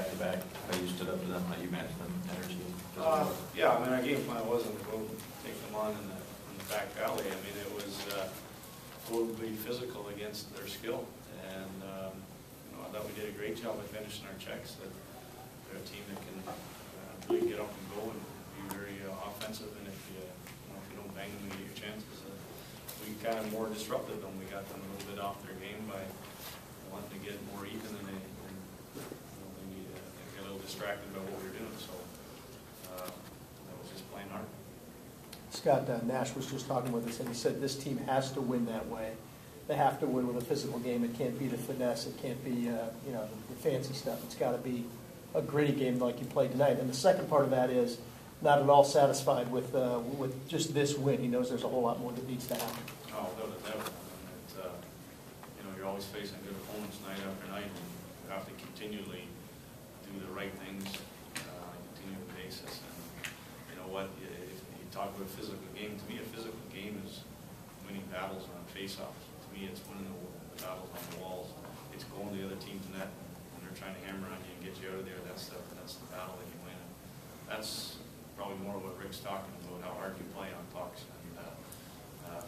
back-to-back, how you stood up to them, how you matched them, energy? Yeah, I mean, our game plan wasn't to go take them on in the back alley. I mean, it was go be physical against their skill. And, I thought we did a great job of finishing our checks. That they're a team that can really get up and go and be very offensive. And if you don't bang them, you get your chances. We kind of more disrupted them. We got them a little bit off their game by wanting to get more even, and they got a little distracted by what we were doing. So that was just plain hard. Scott Nash was just talking with us, and he said this team has to win that way. They have to win with a physical game. It can't be the finesse. It can't be the fancy stuff. It's got to be a gritty game like you played tonight. And the second part of that is not at all satisfied with just this win. He knows there's a whole lot more that needs to happen. Oh, without a doubt. You're always facing good opponents night after night, and you have to continually do the right things on a continual basis. And you know what? You talk about a physical game. To me, a physical game is winning battles on face-offs. To me, it's winning the battles on the walls. It's going to the other team's net when they're trying to hammer on you and get you out of there. That's the battle that you win. That's probably more what Rick's talking about, how hard you play on pucks. And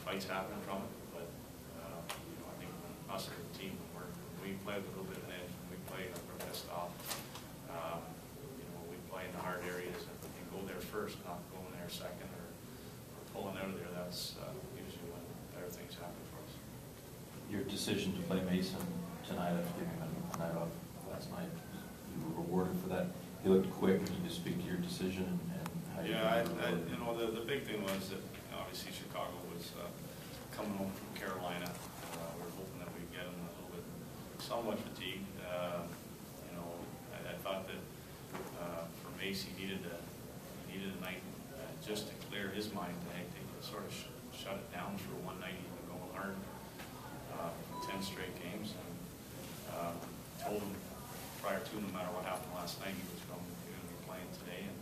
fights happen from it, but I think us as a team, when we play with a little bit of an edge, when we play like we're pissed off, we play in the hard areas and go there first, not going there second or pulling out of there. That's usually when better things happen for us. Your decision to play Mason tonight after giving him a night off last night, you were rewarded for that. You looked quick. Can you just speak to your decision and how you? Yeah, the big thing was that obviously Chicago was coming home from Carolina. We were hoping that we'd get them a little bit, somewhat fatigued. I thought that for Mace, he needed a night just to clear his mind. They sort of shut it down for one night. He was going hard, 10 straight games, and told him prior to, no matter what happened last night, he was going to be playing today. And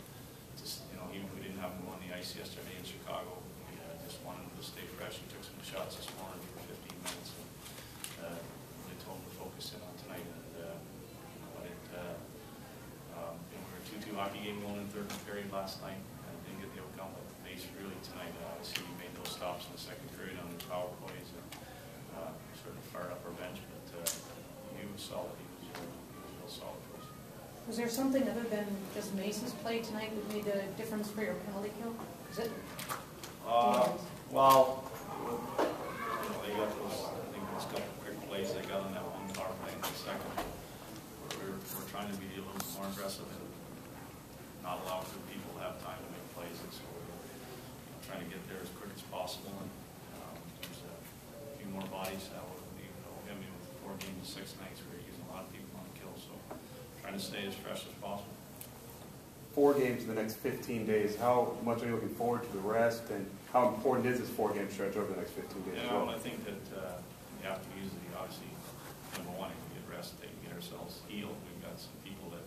just we didn't have him on the ice yesterday in Chicago. We just wanted him to stay fresh. He took some shots this morning for 15 minutes. And they told him to focus in on tonight. And we were a 2-2 hockey game going in third period last night, and didn't get the outcome. But Mace really tonight, obviously, he made those stops in the second period on the power plays, and sort of fired up our bench. But he was solid. He was real solid for us. Was there something other than just Mace's play tonight that made a difference for your penalty kill? Is it? Well, they got those. I think those couple quick plays they got on that one power play in the second. We're trying to be a little more aggressive and not allow good people to have time to make plays, and so we're trying to get there as quick as possible. And there's a few more bodies that will be. I mean, with 4 games in 6 nights, we're using a lot of people on the kill, so trying to stay as fresh as possible. 4 games in the next 15 days. How much are you looking forward to the rest, and how important is this 4-game stretch over the next 15 days? I think that we have to use obviously, number one, we get rest, they can get ourselves healed. We've got some people that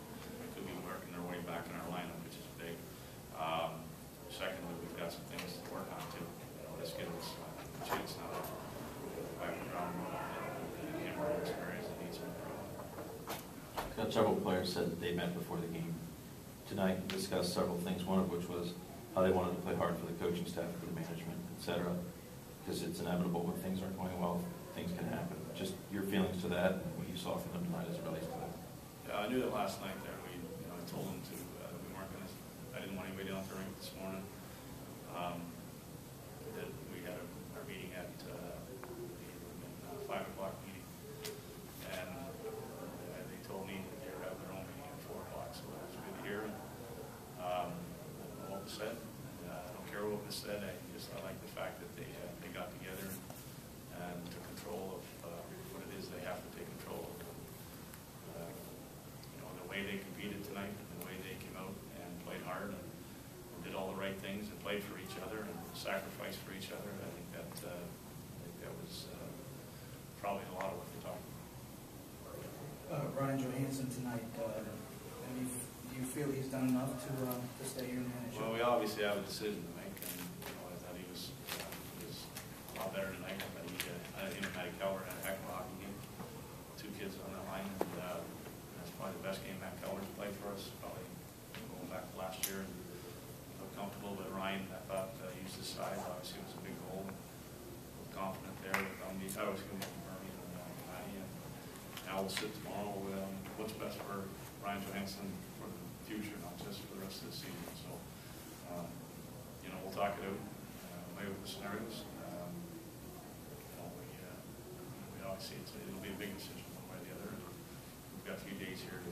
could be working their way back in our lineup, which is big. Secondly, we've got some things to work on too. Let's get us a chance now to back around and hammer experience that needs to improve. Several players said that they met before the game tonight and discussed several things, one of which was how they wanted to play hard for the coaching staff, for the management, etc. Because it's inevitable when things aren't going well, things can happen. Just your feelings to that and what you saw from them tonight as it relates to that. Yeah, I knew that last night there. I told them to, we weren't going to, I didn't want anybody down at the rink this morning. That we had our meeting at 5 o'clock meeting, and they told me that they were having their own meeting at 4 o'clock, so that was good to hear. I don't know what was said. I don't care what was said. I like the fact that they got together and took control of what it is they have to take control of. The way they competed tonight, the way they came out and played hard and did all the right things and played for each other and sacrificed for each other. I think that was probably a lot of what they're talking about. Ryan Johansson tonight, do you feel he's done enough to stay here and manage? Well, we obviously have a decision to make, and I thought he was a lot better tonight. I think Matty Keller had a heck of a hockey game. 2 kids on that line, and that's probably the best game Matt Keller's played for us, probably going back to last year, and felt comfortable. But Ryan, I thought, used his size. Obviously, it was a big goal. Felt confident there. I was going to be Murray and Matty. And now we'll sit tomorrow with what's best for Ryan Johansson for the future, not just for the rest of the season. So, you know, we'll talk it out, play with the scenarios. We obviously, it'll be a big decision one way or the other. We've got a few days here to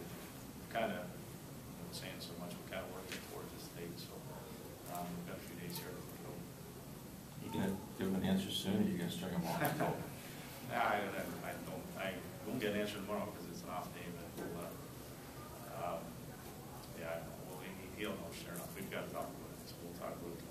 kind of, I'm not saying so much, we're kind of working towards this date. So, we've got a few days here to go. You gonna give them an answer soon, or you gonna string them on? I won't get an answer tomorrow because it's an off day, but we'll, yeah, he'll know sure enough. We've got to talk about it, so we'll talk about it